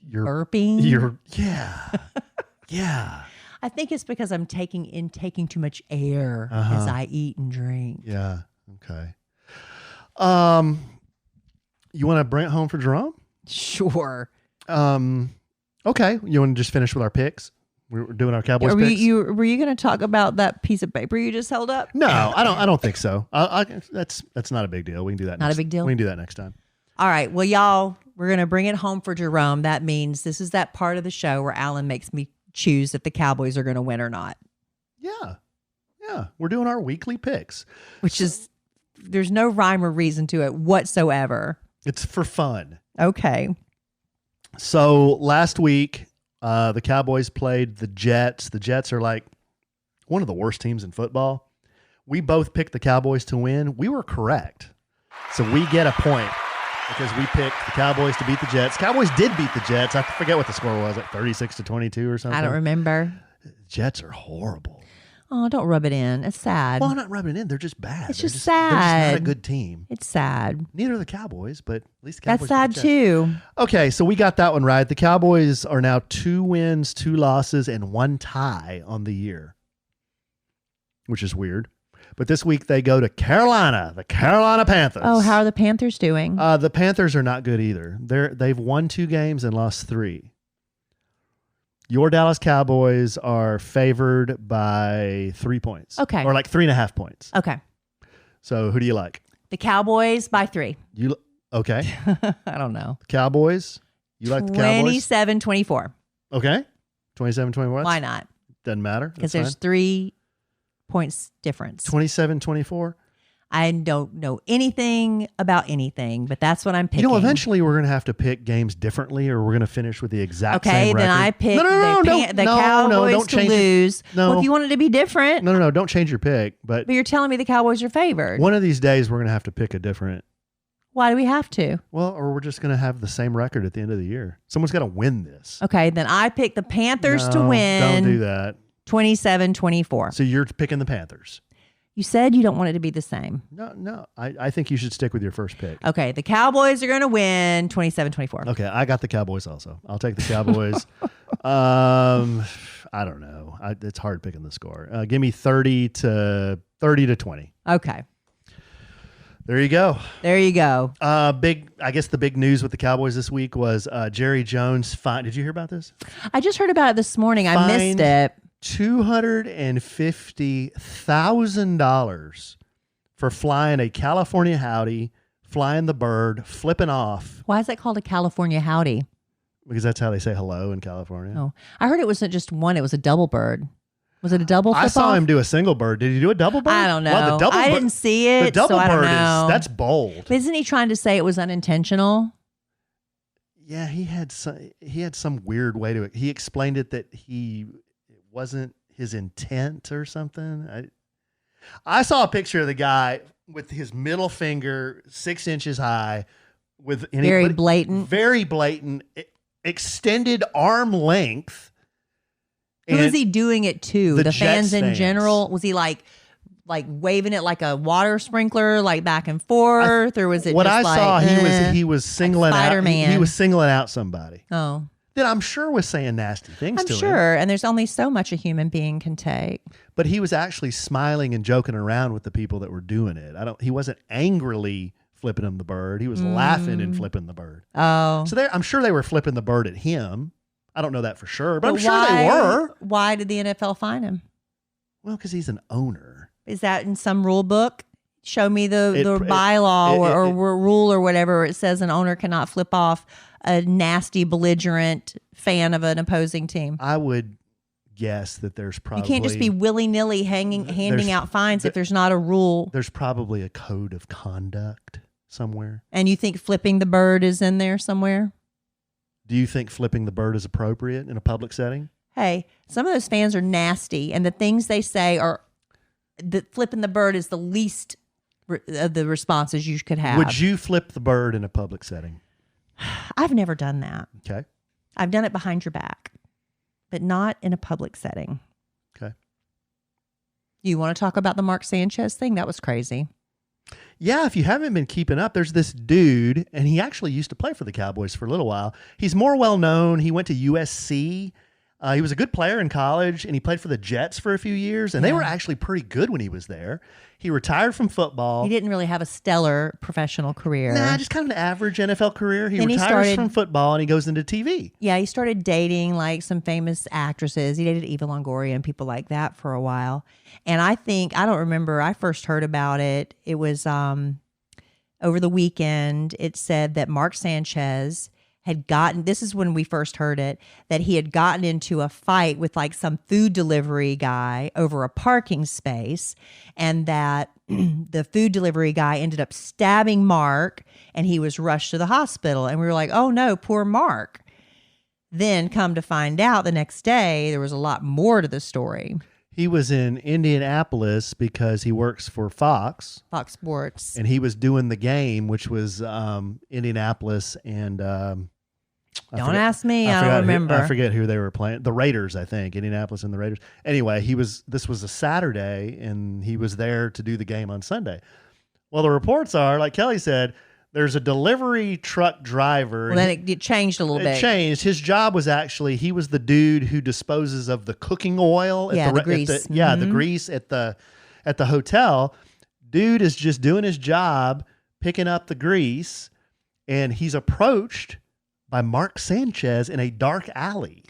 You're burping? Yeah. Yeah. I think it's because I'm taking too much air as I eat and drink. Yeah. Okay. You want to bring it home for Jerome? Sure. Okay. You want to just finish with our picks? We're doing our Cowboys picks. Were you going to talk about that piece of paper you just held up? No, I don't think so. That's not a big deal. We can do that. Not a big deal? We can do that next time. All right. Well, y'all, we're going to bring it home for Jerome. That means this is that part of the show where Alan makes me choose if the Cowboys are going to win or not. Yeah. Yeah. We're doing our weekly picks. Which is, there's no rhyme or reason to it whatsoever. It's for fun. Okay. So last week, the Cowboys played the Jets. The Jets are like one of the worst teams in football. We both picked the Cowboys to win. We were correct. So we get a point because we picked the Cowboys to beat the Jets. Cowboys did beat the Jets. I forget what the score was, like 36-22 or something. I don't remember. Jets are horrible. Oh, don't rub it in. It's sad. Well, I'm not rubbing it in. They're just bad. It's They're just They're just not sad. a good team. It's sad. Neither are the Cowboys, but at least the Cowboys That's sad beat the Jets. too. Okay, so we got that one right. The Cowboys are now 2 wins, 2 losses, and 1 tie on the year, which is weird. But this week they go to Carolina, the Carolina Panthers. Oh, how are the Panthers doing? The Panthers are not good either. They've won 2 games and lost 3. Your Dallas Cowboys are favored by 3 points. Okay. Or like 3.5 points. Okay. So who do you like? The Cowboys by 3. Okay. I don't know. Cowboys? You like the Cowboys? 27-24. Okay. 27-24. Why not? Doesn't matter. Because there's 3 points difference. 27-24. I don't know anything about anything, but that's what I'm picking. You know, eventually we're going to have to pick games differently, or we're going to finish with the exact same record. Okay, then I pick the Cowboys to lose. Well, if you want it to be different. No, don't change your pick. But you're telling me the Cowboys are favored. One of these days we're going to have to pick a different. Why do we have to? Well, or we're just going to have the same record at the end of the year. Someone's got to win this. Okay, then I pick the Panthers to win. Don't do that. 27-24. So you're picking the Panthers. You said you don't want it to be the same. No. I think you should stick with your first pick. Okay, the Cowboys are going to win 27-24. Okay, I got the Cowboys also. I'll take the Cowboys. I don't know. It's hard picking the score. Give me 30 to 20. Okay. There you go. I guess the big news with the Cowboys this week was Jerry Jones fined. Did you hear about this? I just heard about it this morning. I missed it. $250,000 for flying a California howdy, flying the bird, flipping off. Why is that called a California howdy? Because that's how they say hello in California. Oh, I heard it wasn't just one; it was a double bird. Was it a double? I saw him do a single bird. Did he do a double bird? I don't know. Well, I didn't see it. The double so I bird don't know. that's bold. But isn't he trying to say it was unintentional? Yeah, he had some weird way to. He explained it that it wasn't his intent or something. I saw a picture of the guy with his middle finger 6 inches high, with very blatant, extended arm length. Who was he doing it to? The fans in fans. general? Was he like waving it like a water sprinkler, like back and forth, or was it? What just I saw, like, he was singling like out. He was singling out somebody. Oh. That I'm sure was saying nasty things to him. I'm sure, and there's only so much a human being can take. But he was actually smiling and joking around with the people that were doing it. He wasn't angrily flipping him the bird. He was laughing and flipping the bird. Oh. So I'm sure they were flipping the bird at him. I don't know that for sure, but I'm sure they were. Why did the NFL fine him? Well, because he's an owner. Is that in some rule book? Show me the bylaw or rule or whatever. It says an owner cannot flip off a nasty, belligerent fan of an opposing team. I would guess that there's probably... You can't just be willy-nilly handing out fines if there's not a rule. There's probably a code of conduct somewhere. And you think flipping the bird is in there somewhere? Do you think flipping the bird is appropriate in a public setting? Hey, some of those fans are nasty, and the things they say are that flipping the bird is the least of the responses you could have. Would you flip the bird in a public setting? I've never done that. Okay. I've done it behind your back, but not in a public setting. Okay. You want to talk about the Mark Sanchez thing? That was crazy. Yeah, if you haven't been keeping up, there's this dude, and he actually used to play for the Cowboys for a little while. He's more well known. He went to USC. He was a good player in college, and he played for the Jets for a few years, and they were actually pretty good when he was there. He retired from football. He didn't really have a stellar professional career. Nah, just kind of an average NFL career. He retires from football, and he goes into TV. Yeah, he started dating like some famous actresses. He dated Eva Longoria and people like that for a while. And I don't remember, I first heard about it. It was over the weekend. It said that Mark Sanchez had gotten, this is when we first heard it, that he had gotten into a fight with like some food delivery guy over a parking space, and that the food delivery guy ended up stabbing Mark, and he was rushed to the hospital. And we were like, oh no, poor Mark. Then come to find out the next day, there was a lot more to the story. He was in Indianapolis because he works for Fox Sports. And he was doing the game, which was Indianapolis and... Don't ask me. I don't remember. I forget who they were playing. The Raiders, I think. Indianapolis and the Raiders. Anyway, this was a Saturday, and he was there to do the game on Sunday. Well, the reports are, like Kelly said, there's a delivery truck driver. Well, then it changed a little bit. It changed. His job was actually, he was the dude who disposes of the cooking oil. The grease. The grease at the hotel. Dude is just doing his job, picking up the grease, and he's approached by Mark Sanchez in a dark alley.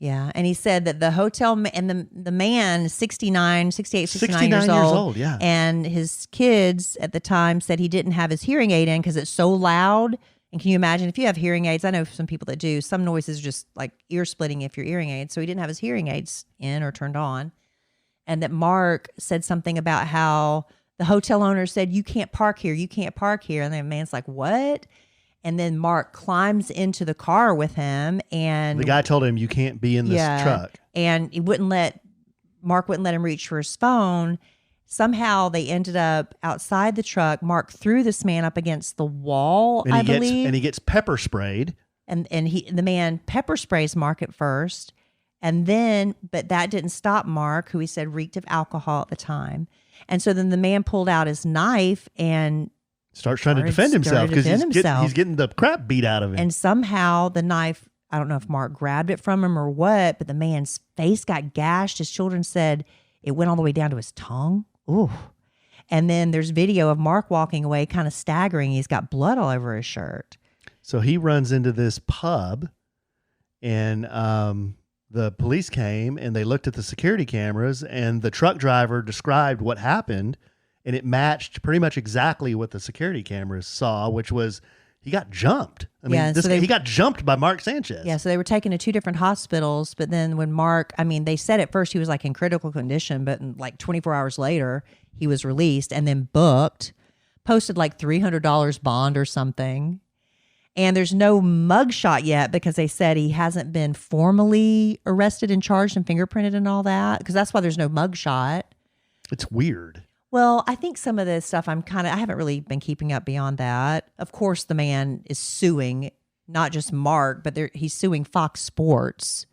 Yeah. And he said that the hotel and the man, 69 years years old. old, yeah. And his kids at the time said he didn't have his hearing aid in because it's so loud. And can you imagine if you have hearing aids? I know some people that do. Some noises are just like ear splitting if you're hearing aids. So he didn't have his hearing aids in or turned on. And that Mark said something about how the hotel owner said, you can't park here. You can't park here. And the man's like, what? And then Mark climbs into the car with him, and the guy told him, you can't be in this truck. And Mark wouldn't let him reach for his phone. Somehow they ended up outside the truck. Mark threw this man up against the wall, I believe. And he gets pepper sprayed. And the man pepper sprays Mark at first. And then, but that didn't stop Mark, who he said reeked of alcohol at the time. And so then the man pulled out his knife and starts trying to defend himself because he's getting the crap beat out of him. And somehow the knife, I don't know if Mark grabbed it from him or what, but the man's face got gashed. His children said it went all the way down to his tongue. Ooh. And then there's video of Mark walking away, kind of staggering. He's got blood all over his shirt. So he runs into this pub, and the police came and they looked at the security cameras, and the truck driver described what happened. And it matched pretty much exactly what the security cameras saw, which was he got jumped. I mean, he got jumped by Mark Sanchez. Yeah, so they were taken to two different hospitals. But then when Mark, they said at first he was like in critical condition, but like 24 hours later, he was released and then posted like $300 bond or something. And there's no mugshot yet because they said he hasn't been formally arrested and charged and fingerprinted and all that, because that's why there's no mugshot. It's weird. Well, I think some of this stuff I haven't really been keeping up beyond that. Of course, the man is suing not just Mark, but he's suing Fox Sports.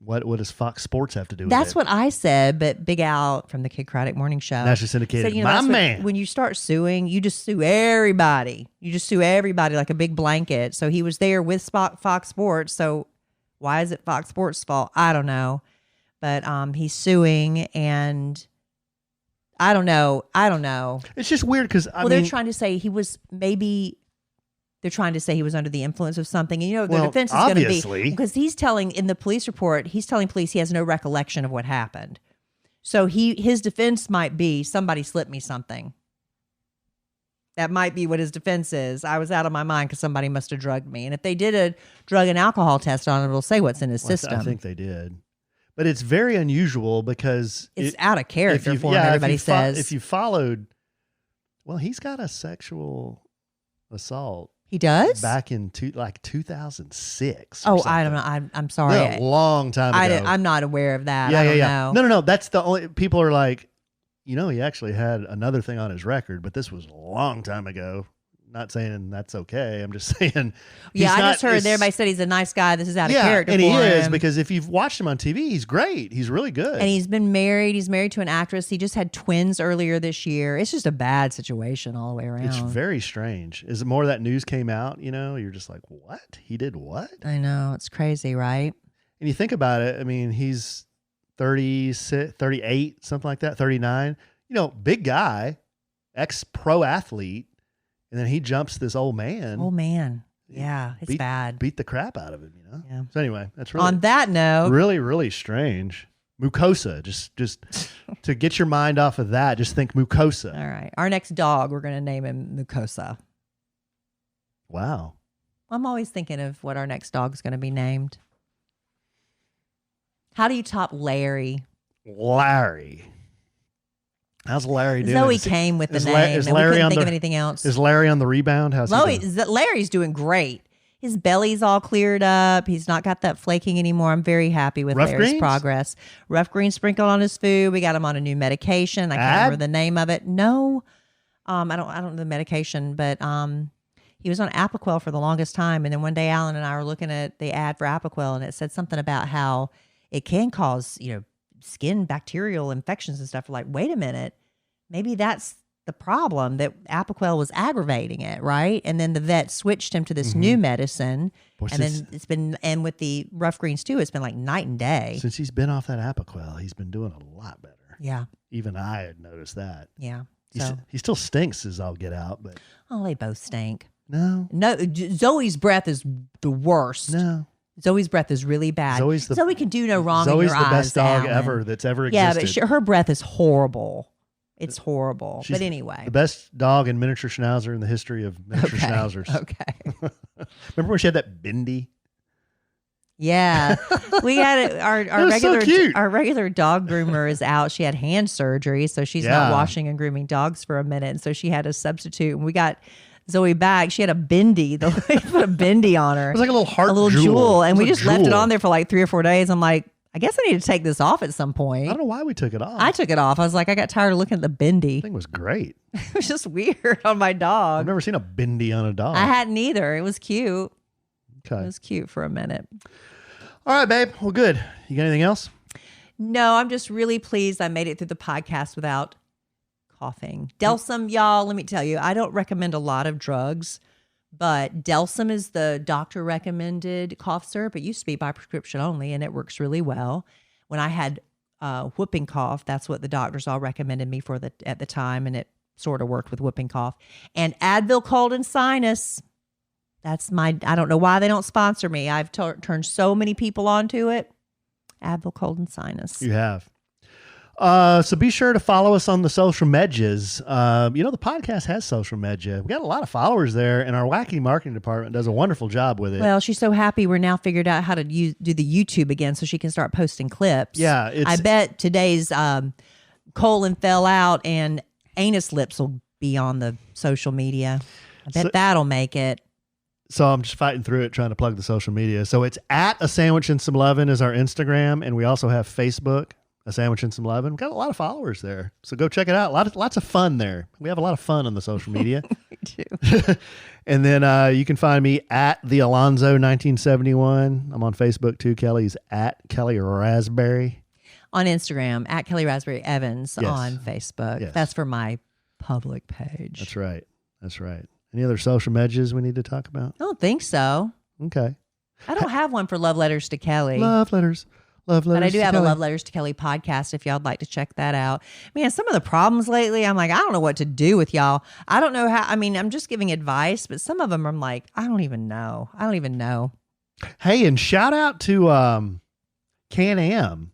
What does Fox Sports have to do with it? That's what I said, but Big Al from the Kid Craddock Morning Show. National Syndicated, said, my man. When you start suing, you just sue everybody. You just sue everybody like a big blanket. So he was there with Fox Sports. So why is it Fox Sports' fault? I don't know. But he's suing, and I don't know. It's just weird because they're trying to say he was They're trying to say he was under the influence of something. And, the defense is going to be, because in the police report, he's telling police he has no recollection of what happened. So his defense might be, somebody slipped me something. That might be what his defense is. I was out of my mind because somebody must have drugged me. And if they did a drug and alcohol test on it, it'll say what's in his system. I think they did. But it's very unusual because it's out of character for him, everybody says. If you followed, he's got a sexual assault. He does? Back in 2006. Oh, I don't know. I'm sorry. A long time ago. I'm not aware of that. Yeah, I don't know. No. That's the only, people are like, he actually had another thing on his record, but this was a long time ago. Not saying that's okay. I'm just saying. Yeah, I just heard everybody said he's a nice guy. This is out of character and for he him. is, because if you've watched him on TV, he's great. He's really good. And he's been married. He's married to an actress. He just had twins earlier this year. It's just a bad situation all the way around. It's very strange. As more of that news came out, you're just like, what? He did what? I know. It's crazy, right? And you think about it. He's 38, something like that, 39. Big guy, ex-pro athlete. And then he jumps this old man. Yeah, it's bad. Beat the crap out of him, Yeah. So anyway, that's really, on that note, really, really strange. Mucosa, just to get your mind off of that, just think Mucosa. All right. Our next dog, we're going to name him Mucosa. Wow. I'm always thinking of what our next dog's going to be named. How do you top Larry? How's Larry doing? Zoe came with the name. Is and Larry we couldn't on think of anything else. Is Larry on the rebound? How's he doing? Larry's doing great. His belly's all cleared up. He's not got that flaking anymore. I'm very happy with Larry's progress. Rough greens sprinkled on his food. We got him on a new medication. I can't remember the name of it. No, I don't know the medication, but he was on Apoquel for the longest time. And then one day, Alan and I were looking at the ad for Apoquel, and it said something about how it can cause, skin bacterial infections and stuff. We're like, wait a minute, maybe that's the problem, that Apoquel was aggravating it, right? And then the vet switched him to this new medicine. And with the rough greens too, it's been like night and day. Since he's been off that Apoquel, he's been doing a lot better. Yeah. Even I had noticed that. Yeah. He still stinks as all get out, but. Oh, they both stink. No. Zoe's breath is the worst. No. Zoe's breath is really bad. Zoe can do no wrong in your eyes. Zoe's the best dog Alan. ever that's ever Yeah, existed. but her breath is horrible. It's horrible. She's but anyway. the best dog in miniature schnauzer in the history of miniature schnauzers. Okay. Remember when she had that Bindi? Yeah, we had our regular so cute. our regular dog groomer is out. She had hand surgery, so she's not Yeah. washing and grooming dogs for a minute. And so she had a substitute, and we got Zoe back. She had a Bindi. They put a Bindi on her. It was like a little heart, a little jewel, and It we was just a left it jewel. on there for like 3 or 4 days. I'm like, I guess I need to take this off at some point. I don't know why we took it off. I took it off. I was like, I got tired of looking at the Bindi. That thing was great. It was just weird on my I've dog. never seen a Bindi on a dog. I hadn't either. It was cute. Okay. It was cute for a minute. All right, babe. Well, good. You got anything else? No, I'm just really pleased I made it through the podcast without coughing. Delsum, y'all, let me tell you, I don't recommend a lot of drugs, but Delsum is the doctor recommended cough syrup. It used to be by prescription only, and it works really well. When I had whooping cough, that's what the doctors all recommended me for at the time, and it sort of worked with whooping cough. And Advil cold and sinus. That's I don't know why they don't sponsor me. I've turned so many people onto it. Advil cold and sinus. You have. So be sure to follow us on the social medias. The podcast has social media. We got a lot of followers there, and our wacky marketing department does a wonderful job with it. Well, she's so happy we're now figured out how to do the YouTube again, so she can start posting clips. Yeah, I bet today's colon fell out and anus lips will be on the social media. I bet that'll make it. So I'm just fighting through it, trying to plug the social media. So it's at A Sandwich and Some Lovin' is our Instagram, and we also have Facebook, A Sandwich and Some Lovin'. We've got a lot of followers there, so go check it out. Lots of fun there. We have a lot of fun on the social media. We do. And then you can find me at the Alonzo 1971. I'm on Facebook too. Kelly's at Kelly Raspberry. On Instagram, at Kelly Raspberry Evans. Yes. On Facebook. Yes. That's for my public page. That's right. That's right. Any other social medias we need to talk about? I don't think so. Okay. I don't have one for Love Letters to Kelly. Love letters. Love letters. But I do to have Kelly. a Love Letters to Kelly podcast if y'all would like to check that out. Man, some of the problems lately, I'm like, I don't know what to do with y'all. I don't know how. I mean, I'm just giving advice, but some of them I'm like, I don't even know. Hey, and shout out to Can-Am.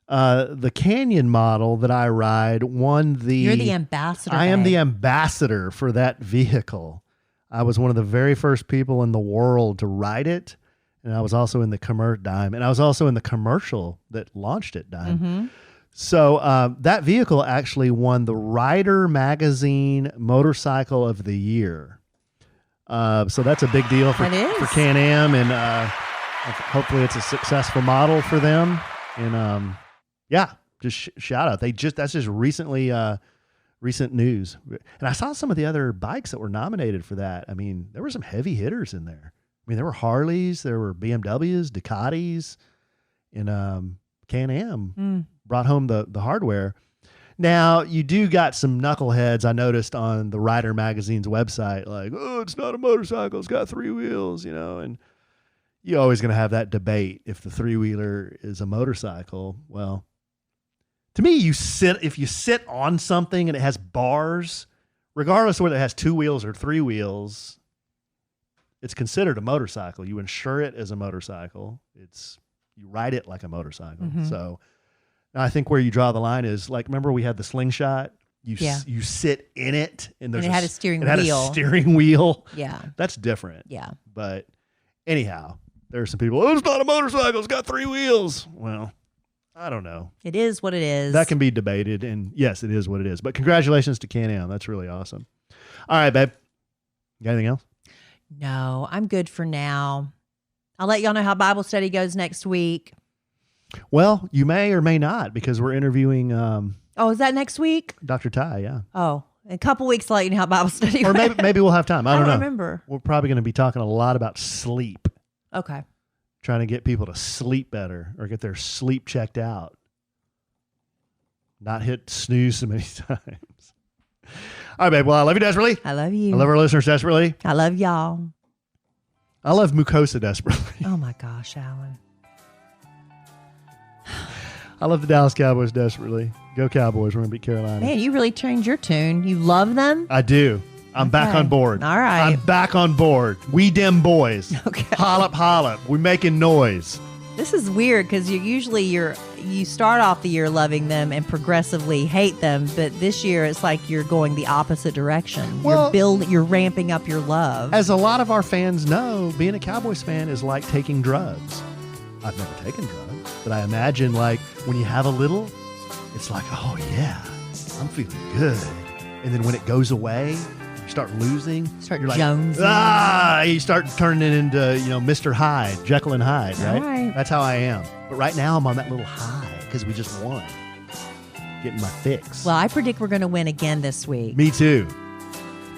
The Canyon model that I ride won the... You're the ambassador. I am babe. the ambassador for that vehicle. I was one of the very first people in the world to ride it. And I was also in the Dime. And I was also in the commercial that launched it, Dime. Mm-hmm. So that vehicle actually won the Rider Magazine Motorcycle of the Year. So that's a big deal for Can-Am. And hopefully it's a successful model for them. And yeah, just shout out. That's just recently recent news. And I saw some of the other bikes that were nominated for that. I mean, there were some heavy hitters in there. I mean, there were Harleys, there were BMWs, Ducatis, and Can-Am brought home the hardware. Now, you do got some knuckleheads I noticed on the Rider Magazine's website, like, oh, it's not a motorcycle, it's got 3 wheels, and you're always going to have that debate if the 3-wheeler is a motorcycle. Well, to me, if you sit on something and it has bars, regardless of whether it has 2 wheels or 3 wheels, it's considered a motorcycle. You insure it as a motorcycle. You ride it like a motorcycle. Mm-hmm. So I think where you draw the line is, like, remember we had the slingshot? You sit in it, and it had a steering wheel. It had wheel. a steering wheel. Yeah. That's different. Yeah. But anyhow, there are some people, oh, it's not a motorcycle. It's got 3 wheels. Well, I don't know. It is what it is. That can be debated. And yes, it is what it is. But congratulations to Can-Am. That's really awesome. All right, babe. You got anything else? No, I'm good for now. I'll let y'all know how Bible study goes next week. Well, you may or may not, because we're interviewing Oh, is that next week? Dr. Ty, yeah. Oh, in a couple weeks to let you know how Bible study Or went. maybe we'll have time. I don't know. remember. We're probably going to be talking a lot about sleep, Okay. trying to get people to sleep better or get their sleep checked out. Not hit snooze so many times. All right, babe. Well, I love you desperately. I love you. I love our listeners desperately. I love y'all. I love Mucosa desperately. Oh my gosh, Alan. I love the Dallas Cowboys desperately. Go Cowboys. We're going to beat Carolina. Man, you really changed your tune. You love them? I do. I'm back on board. All right. I'm back on board. We dem boys. Okay. Hollop, hollop. We're making noise. This is weird because you start off the year loving them and progressively hate them, but this year it's like you're going the opposite direction. Well, you're ramping up your love. As a lot of our fans know, being a Cowboys fan is like taking drugs. I've never taken drugs, but I imagine like when you have a little, it's like, oh yeah, I'm feeling good. And then when it goes away, you start losing. Start you're like, jonesing. you start turning into, Mr. Hyde, Jekyll and Hyde, right? All right. That's how I am. But right now I'm on that little high because we just won. Getting my fix. Well, I predict we're going to win again this week. Me too.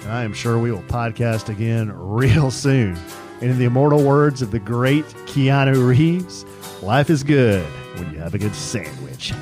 And I am sure we will podcast again real soon. And in the immortal words of the great Keanu Reeves, life is good when you have a good sandwich.